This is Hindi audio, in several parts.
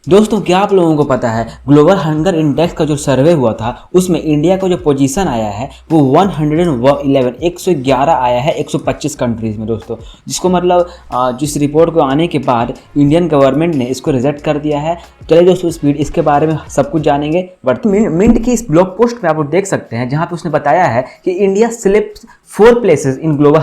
दोस्तों क्या आप लोगों को पता है ग्लोबल हंगर इंडेक्स का जो सर्वे हुआ था उसमें इंडिया का जो पोजीशन आया है वो 111 आया है 125 कंट्रीज़ में दोस्तों, जिसको मतलब जिस रिपोर्ट को आने के बाद इंडियन गवर्नमेंट ने इसको रिजेक्ट कर दिया है। चलिए दोस्तों इसके बारे में सब कुछ जानेंगे। बट मिंट की इस ब्लॉग पोस्ट में आप लोग देख सकते हैं जहाँ पे उसने बताया है कि India slips 4 places in global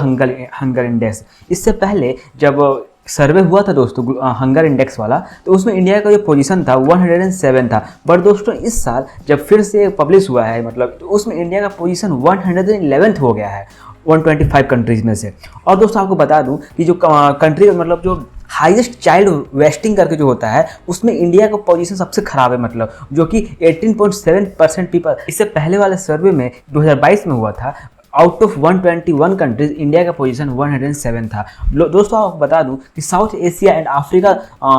hunger index. इससे पहले जब सर्वे हुआ था दोस्तों हंगर इंडेक्स वाला, तो उसमें इंडिया का जो पोजीशन था 107 था। बट दोस्तों इस साल जब फिर से पब्लिश हुआ है मतलब तो उसमें इंडिया का पोजीशन 111 हो गया है 125 कंट्रीज़ में से। और दोस्तों आपको बता दूं कि जो कंट्री मतलब जो हाईएस्ट चाइल्ड वेस्टिंग करके जो होता है उसमें इंडिया का पोजीशन सबसे खराब है, मतलब जो कि 18.7% पीपल। इससे पहले वाले सर्वे में 2022 में हुआ था, आउट ऑफ 121 कंट्रीज इंडिया का पोजीशन 107 था। दोस्तों आपको बता दूं कि south Asia and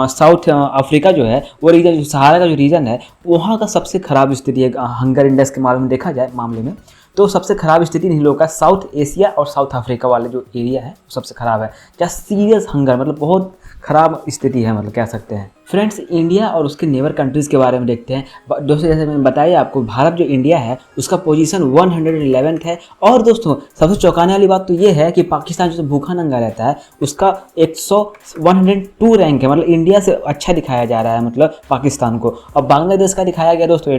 south Africa जो है वो रीजन, जो सहारा का जो रीजन है वहाँ का सबसे खराब स्थिति है हंगर इंडेक्स के मामले में देखा जाए मामले में तो सबसे खराब स्थिति इन लोगों का साउथ एशिया और साउथ अफ्रीका वाले जो एरिया है वो सबसे खराब है। क्या सीरियस हंगर मतलब बहुत खराब स्थिति है मतलब कह सकते हैं। फ्रेंड्स इंडिया और उसके नेबर कंट्रीज़ के बारे में देखते हैं। दोस्तों जैसे मैंने बताया आपको भारत जो इंडिया है उसका पोजीशन 111 है। और दोस्तों सबसे चौंकाने वाली बात तो ये है कि पाकिस्तान जो भूखा नंगा रहता है उसका 102 रैंक है, मतलब इंडिया से अच्छा दिखाया जा रहा है मतलब पाकिस्तान को। और बांग्लादेश का दिखाया गया दोस्तों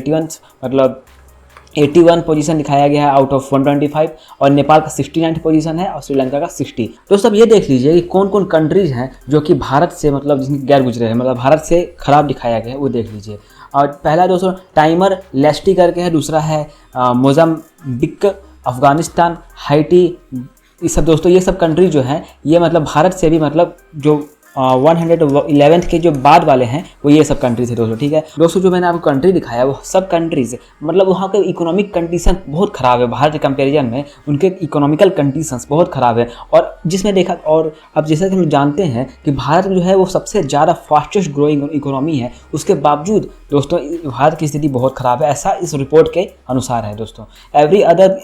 81 पोजीशन दिखाया गया है आउट ऑफ 125। और नेपाल का 69 पोजीशन है और श्रीलंका का 60। दोस्तों अब ये देख लीजिए कि कौन कौन कंट्रीज हैं जो कि भारत से मतलब जिनके गैर गुजरे हैं, मतलब भारत से खराब दिखाया गया है वो देख लीजिए। और पहला दोस्तों टाइमर लेस्टी करके है, दूसरा है मोजाम्बिक, अफगानिस्तान, हाइटी। ये सब दोस्तों ये सब कंट्री जो हैं ये मतलब भारत से भी मतलब जो 111 के जो बाद वाले हैं वो ये सब कंट्रीज है दोस्तों, ठीक है। दोस्तों जो मैंने आपको कंट्री दिखाया वो सब कंट्रीज मतलब वहाँ के इकोनॉमिक कंडीशन बहुत ख़राब है, भारत के कंपेरिजन में उनके इकोनॉमिकल कंडीशंस बहुत ख़राब है। और जिसमें देखा, और अब जैसा कि हम जानते हैं कि भारत जो है वो सबसे ज़्यादा फास्टेस्ट ग्रोइंग इकोनॉमी है, उसके बावजूद दोस्तों भारत की स्थिति बहुत ख़राब है, ऐसा इस रिपोर्ट के अनुसार है दोस्तों। एवरी अदर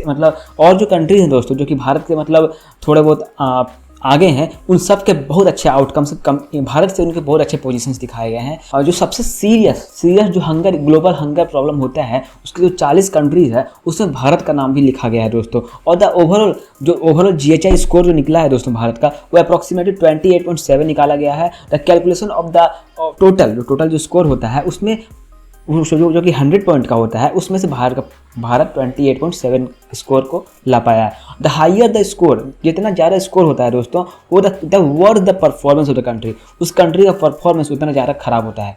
मतलब और जो कंट्रीज हैं दोस्तों जो कि भारत के मतलब थोड़े बहुत आगे हैं उन सब के बहुत अच्छे आउटकम्स भारत से उनके बहुत अच्छे पोजीशंस दिखाए गए हैं। और जो सबसे सीरियस जो हंगर ग्लोबल हंगर प्रॉब्लम होता है उसके जो 40 कंट्रीज़ है उसमें भारत का नाम भी लिखा गया है दोस्तों। और द ओवरऑल GHI स्कोर जो निकला है दोस्तों भारत का वो अप्रॉक्सीमेटली 28.7 निकाला गया है। The calculation of the total जो स्कोर होता है उसमें जो कि 100 पॉइंट का होता है उसमें से भारत 28.7 स्कोर को ला पाया है। द हाइयर द स्कोर, जितना ज़्यादा स्कोर होता है दोस्तों वो the worse the performance of the country, उस कंट्री का परफॉर्मेंस उतना ज़्यादा खराब होता है।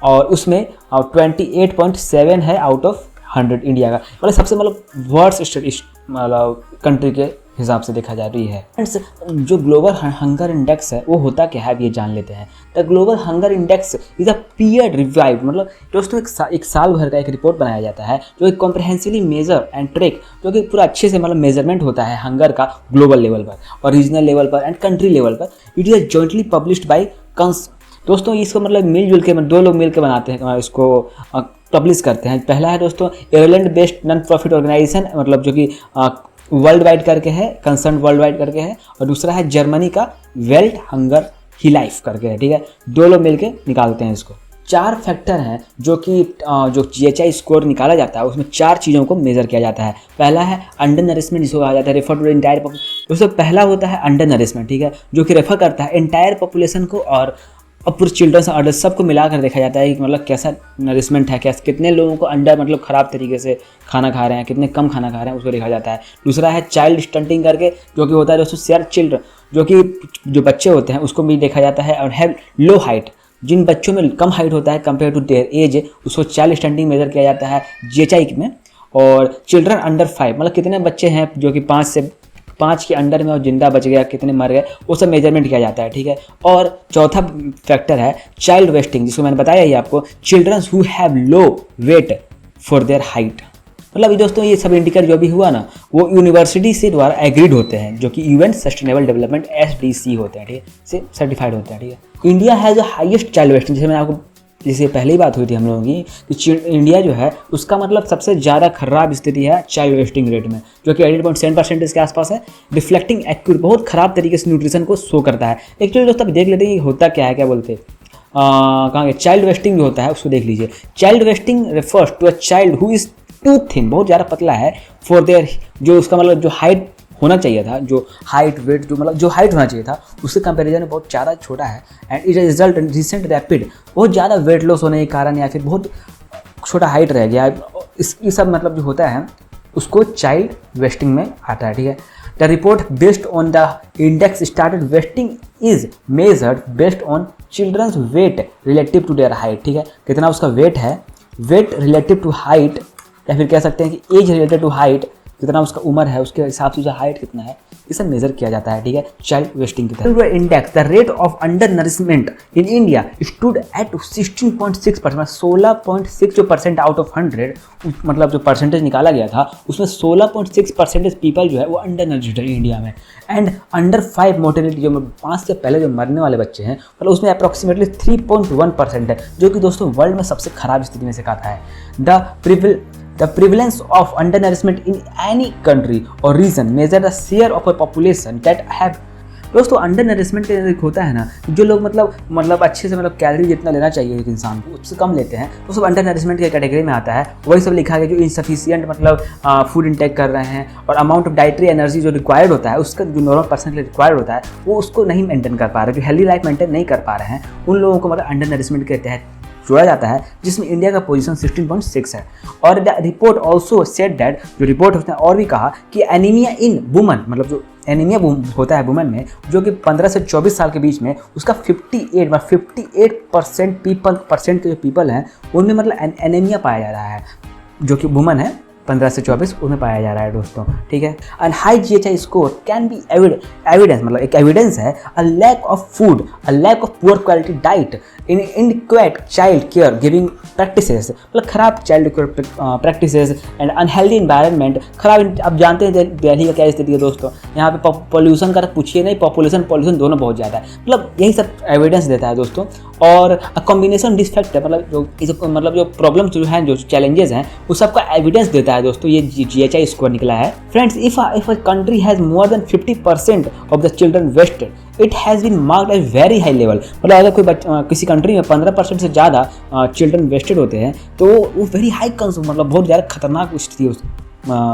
और उसमें 28.7 है आउट ऑफ 100 इंडिया का, मतलब सबसे मतलब वर्स्ट मतलब कंट्री के हिसाब से देखा जाए तो ये है। फ्रेंड्स जो ग्लोबल हंगर इंडेक्स है वो होता क्या है अब ये जान लेते हैं। The global hunger index is a peer revive, मतलब दोस्तों एक साल भर का एक रिपोर्ट बनाया जाता है जो एक कॉम्प्रहेंसिवली मेजर एंड ट्रैक, जो कि पूरा अच्छे से मतलब मेजरमेंट होता है हंगर का ग्लोबल लेवल पर और रीजनल लेवल पर एंड कंट्री लेवल पर। It is jointly published by दोस्तों इसको मतलब मिलजुल के 2 लोग मिल के बनाते हैं, इसको पब्लिश करते हैं। पहला है दोस्तों Ireland based non profit organisation, मतलब जो कि वर्ल्ड वाइड करके है, कंसर्न वर्ल्ड वाइड करके है। और दूसरा है जर्मनी का वेल्ट हंगर ही लाइफ करके है, ठीक है। 2 लोग मिलके निकालते हैं इसको। 4 फैक्टर हैं जो कि जो GHI स्कोर निकाला जाता है उसमें 4 चीज़ों को मेजर किया जाता है। पहला है अंडर नरिशमेंट, जिसको कहा जाता है रेफर टू एंटायर पॉपुलेशन। उससे पहला होता है अंडर नरिशमेंट, ठीक है, जो कि रेफर करता है एंटायर पॉपुलेशन को और पूरे चिल्ड्रंस अडल्ट सबको मिलाकर देखा जाता है कि मतलब कैसा नरिशमेंट है, कैसे कितने लोगों को अंडर मतलब ख़राब तरीके से खाना खा रहे हैं, कितने कम खाना खा रहे हैं उसको देखा जाता है। दूसरा है चाइल्ड स्टंटिंग करके, जो कि होता है दोस्तों शेयर चिल्ड्रन, जो कि जो बच्चे होते हैं उसको भी देखा जाता है। और हैव लो हाइट, जिन बच्चों में कम हाइट होता है कंपेयर टू देयर एज उसको चाइल्ड स्टंटिंग मेजर किया जाता है GHI में। और चिल्ड्रन अंडर 5, मतलब कितने बच्चे हैं जो कि 5 के अंडर में और जिंदा बच गया, कितने मर गए, वो सब मेजरमेंट किया जाता है, ठीक है। और चौथा फैक्टर है चाइल्ड वेस्टिंग, जिसको मैंने बताया ही आपको, children's who have low weight for their height. मतलब दोस्तों ये सब इंडिकेटर जो भी हुआ ना वो यूनिवर्सिटी से द्वारा एग्रीड होते हैं, जो कि UN सस्टेनेबल डेवलपमेंट SDC होते हैं, ठीक है, से सर्टिफाइड होते हैं, ठीक है। India has the highest child wasting, जैसे मैंने आपको जैसे पहली बात हुई थी हम लोगों की कि इंडिया जो है उसका मतलब सबसे ज़्यादा खराब स्थिति है चाइल्ड वेस्टिंग रेट में, जो कि 8.7% के आसपास है। रिफ्लेक्टिंग एक्यूरेट बहुत ख़राब तरीके से न्यूट्रिशन को शो करता है। एक्चुअली दोस्तों देख लेते हैं कि होता क्या है, क्या बोलते हैं कहाँ गया, चाइल्ड वेस्टिंग जो होता है उसको देख लीजिए। Child wasting refers to a child who is too thin, बहुत ज़्यादा पतला है, फॉर देयर, जो उसका मतलब जो हाइट होना चाहिए था, जो हाइट वेट जो मतलब जो हाइट होना चाहिए था उसके कंपैरिजन में बहुत ज़्यादा छोटा है। And it result in recent rapid, बहुत ज़्यादा वेट लॉस होने के कारण या फिर बहुत छोटा हाइट रह गया, ये सब मतलब जो होता है उसको चाइल्ड वेस्टिंग में आता है, ठीक है। The report based on the index started wasting is measured based on children's weight relative to their height, ठीक है, कितना उसका वेट है, वेट रिलेटिव टू हाइट, या फिर कह सकते हैं कि एज रिलेटेड टू हाइट, कितना उसका उम्र है उसके हिसाब से जो हाइट कितना है, इसे मेजर किया जाता है, ठीक है, चाइल्ड वेस्टिंग की तरह। Index the rate of under nourishment in India stood at 16.6%, 16.6% out of 100, मतलब जो परसेंटेज निकाला गया था उसमें 16.6% पीपल जो है वो अंडर नरिश्ड है इंडिया में। एंड अंडर 5 मोर्टेलिटी, जो 5 से पहले जो मरने वाले बच्चे हैं मतलब उसमें अप्रॉक्सीमेटली 3.1% है, जो कि दोस्तों वर्ल्ड में सबसे खराब स्थिति में से आता है। The prevalence of undernourishment in any country or region measure the share of a population that have, दोस्तों अंडर नरिशमेंट एक होता है ना, जो लोग मतलब अच्छे से मतलब कैलोरी जितना लेना चाहिए एक इंसान को उससे कम लेते हैं, वो सब अंडर नरिशमेंट के कैटेगरी में आता है। वही सब लिखा गया जो इनसफिशियंट मतलब फूड इंटेक कर रहे हैं और अमाउंट ऑफ डाइटरी एनर्जी जो रिक्वायर्ड होता है उसका जो नॉर्मल पर्सन के लिए रिक्वायर्ड होता है वो उसको नहीं मेंटेन कर पा रहे, जो हेल्दी लाइफ मेंटेन नहीं कर पा रहे हैं, उन लोगों को मतलब अंडर नरिशमेंट के तहत जोड़ा जाता है, जिसमें इंडिया का पोजीशन 16.6 है। और the report also said that, जो रिपोर्ट उसने और भी कहा कि एनीमिया इन वुमन, मतलब जो एनीमिया होता है वुमन में, जो कि 15 से 24 साल के बीच में उसका 58% के जो पीपल हैं उनमें मतलब एनीमिया पाया जा रहा है, जो कि वुमन है 15 से 24 उनमें पाया जा रहा है दोस्तों, ठीक है। And high GHI score can be evidence, मतलब एक एविडेंस है, a lack of food, a lack of poor quality diet, inadequate child care giving practices, मतलब खराब child care practices and unhealthy environment, खराब, आप जानते हैं दिल्ली का क्या स्थिति है दोस्तों, यहाँ पे पॉल्यूशन का तो पूछिए नहीं, पॉल्यूशन दोनों बहुत ज़्यादा है, मतलब यही सब एविडेंस देता है दोस्तों। और अ कॉम्बिनेशन डिसफेक्ट है, मतलब जो प्रॉब्लम्स जो हैं, जो चैलेंजेस हैं, उस सबका एविडेंस देता है दोस्तों, ये GHI स्कोर निकला है। Friends, if a country has more than 50% of the children wasted, it has been marked as very high level, मतलब अगर कोई किसी कंट्री में 15% से ज़्यादा चिल्ड्रन वेस्टेड होते हैं तो वो वेरी हाई कंज्यूम, मतलब बहुत ज़्यादा खतरनाक स्थिति है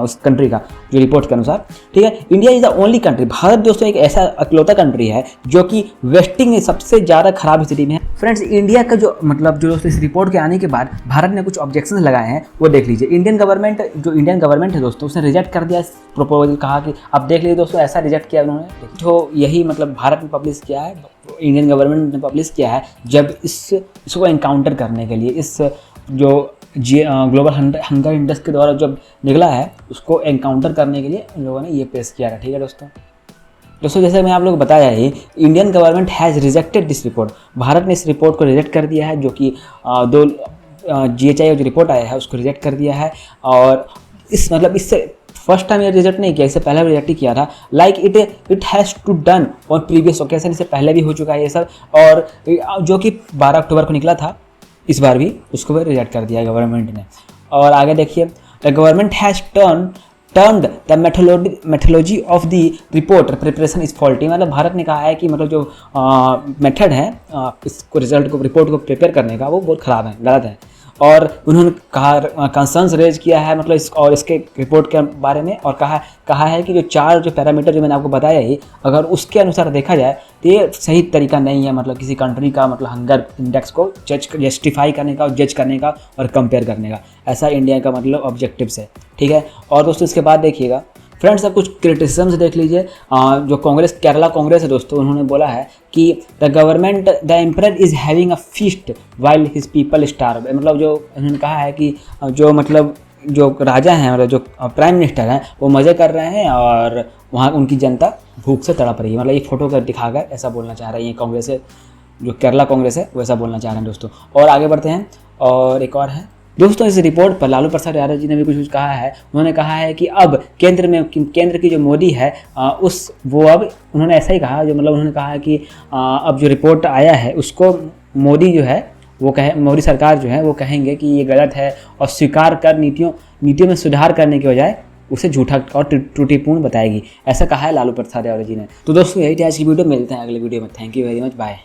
उस कंट्री का, जो रिपोर्ट के अनुसार, ठीक है। India is the only country, Bharat दोस्तों एक ऐसा अकेलौता कंट्री है जो कि वेस्टिंग में सबसे ज़्यादा खराब स्थिति में है। फ्रेंड्स, इंडिया का जो मतलब जो दोस्तों इस रिपोर्ट के आने के बाद भारत ने कुछ ऑब्जेक्शन लगाए हैं, वो देख लीजिए। इंडियन गवर्नमेंट है दोस्तों, उसने रिजेक्ट कर दिया इस प्रपोजल, कहा कि आप देख लीजिए दोस्तों, ऐसा रिजेक्ट किया उन्होंने, जो यही मतलब भारत ने पब्लिश किया है, इंडियन गवर्नमेंट ने पब्लिश किया है, जब इसको एनकाउंटर करने के लिए, इस जो ग्लोबल हंगर इंडेक्स के द्वारा जब निकला है उसको एनकाउंटर करने के लिए इन लोगों ने ये पेश किया था, ठीक है दोस्तों। जैसे मैं आप लोग बताया ही, Indian government has rejected this report, Bharat ने इस रिपोर्ट को रिजेक्ट कर दिया है, जो कि दो GHI जो रिपोर्ट आया है उसको रिजेक्ट कर दिया है। और इससे फर्स्ट टाइम ये रिजेक्ट नहीं किया, इससे पहले रिजेक्ट ही किया था, like it has to done on previous occasion, इससे पहले भी हो चुका है ये सब, और जो कि 12 अक्टूबर को निकला था, इस बार भी उसको भी रिजेक्ट कर दिया गवर्नमेंट ने। और आगे देखिए, the government has termed the methodology of the report preparation is faulty, मतलब भारत ने कहा है कि मतलब जो मेथड है इसको रिपोर्ट को प्रिपेयर करने का वो बहुत ख़राब है, गलत है। और उन्होंने कहा कंसर्न्स रेज किया है मतलब इसके रिपोर्ट के बारे में, और कहा है कि जो 4 जो पैरामीटर जो मैंने आपको बताया ही, अगर उसके अनुसार देखा जाए तो ये सही तरीका नहीं है, मतलब किसी कंट्री का मतलब हंगर इंडेक्स को जस्टिफाई करने का, जज करने का और कंपेयर करने का, ऐसा इंडिया का मतलब ऑब्जेक्टिव्स है, ठीक है। और दोस्तों इसके बाद देखिएगा फ्रेंड्स, अब कुछ क्रिटिसिज्म्स देख लीजिए। जो केरला कांग्रेस है दोस्तों, उन्होंने बोला है कि the emperor is having a feast while his people starve, मतलब जो उन्होंने कहा है कि जो राजा हैं, मतलब जो प्राइम मिनिस्टर हैं, वो मज़े कर रहे हैं और वहाँ उनकी जनता भूख से तड़प रही है, मतलब ये फोटो कर दिखाकर ऐसा बोलना चाह रही है कांग्रेस है, जो केरला कांग्रेस है वैसा बोलना चाह रहे हैं दोस्तों। और आगे बढ़ते हैं, और एक और है दोस्तों, इस रिपोर्ट पर लालू प्रसाद यादव जी ने भी कुछ कहा है। उन्होंने कहा है कि अब केंद्र की जो मोदी है अब उन्होंने ऐसा ही कहा, जो मतलब उन्होंने कहा है कि अब जो रिपोर्ट आया है उसको मोदी जो है मोदी सरकार जो है वो कहेंगे कि ये गलत है, और स्वीकार कर नीतियों में सुधार करने के बजाय उसे झूठा और त्रुटिपूर्ण बताएगी, ऐसा कहा है लालू प्रसाद यादव जी ने। तो दोस्तों यही थी आज की वीडियो, मिलते हैं अगले वीडियो में। Thank you very much, bye.